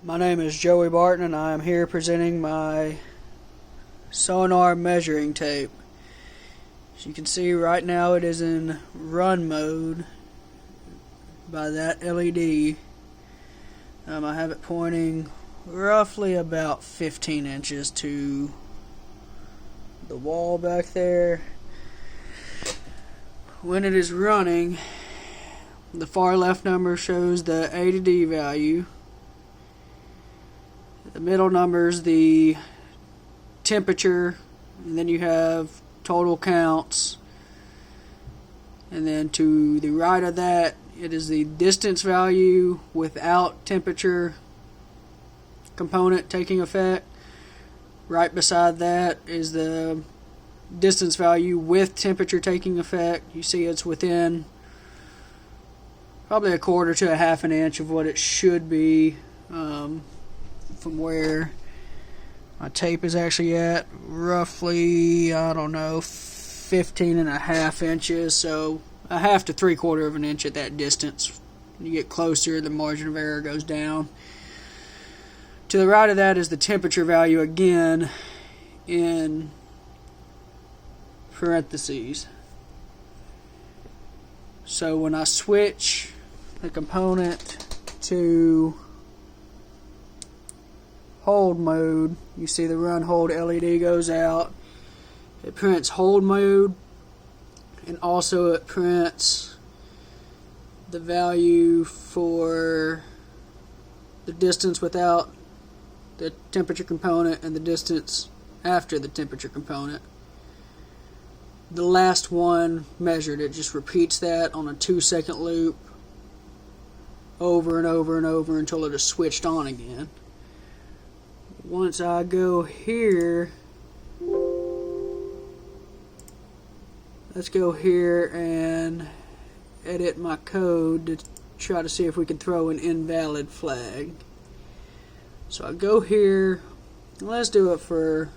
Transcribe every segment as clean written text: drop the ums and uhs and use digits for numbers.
My name is Joey Barton and I am here presenting my Sonar measuring tape. As you can see right now it is in run mode by that LED. I have it pointing roughly about 15 inches to the wall back there. When it is running, the far left number shows the A to D value. The middle number is the temperature, and then you have total counts. And then to the right of that, it is the distance value without temperature component taking effect. Right beside that is the distance value with temperature taking effect. You see it's within probably a quarter to a half an inch of what it should be from where my tape is actually at. Roughly, I don't know, 15.5 inches, so a half to 3/4 of an inch at that distance. When you get closer, the margin of error goes down. To the right of that is the temperature value again in parentheses. So when I switch the component to hold mode, you see the run hold LED goes out. It prints hold mode, and also it prints the value for the distance without the temperature component and the distance after the temperature component. The last one measured, it just repeats that on a 2-second loop over and over and over until it is switched on again. Once I go here, let's go here and edit my code to try to see if we can throw an invalid flag. So I go here, let's do it for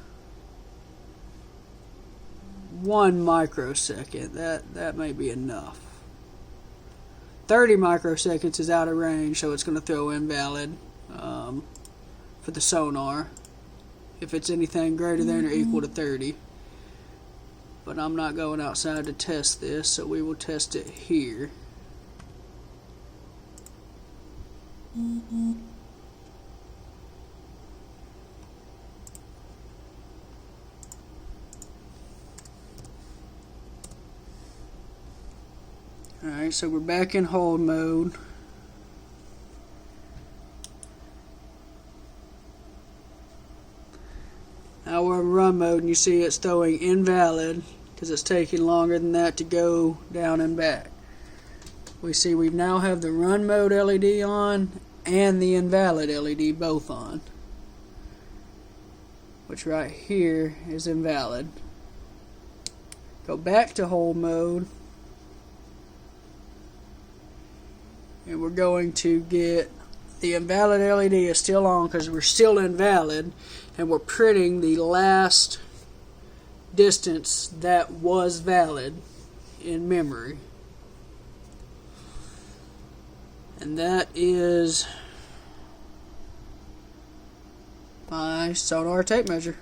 1 microsecond. That may be enough. 30 microseconds is out of range, so it's going to throw invalid for the sonar if it's anything greater than or equal to 30. But I'm not going outside to test this, so we will test it here. Alright, so we're back in hold mode. Now we're in run mode, and you see it's throwing invalid because it's taking longer than that to go down and back. We see we now have the run mode LED on and the invalid LED both on, which right here is invalid. Go back to hold mode, and we're going to get the invalid LED is still on because we're still invalid, and we're printing the last distance that was valid in memory. And that is my Sonar tape measure.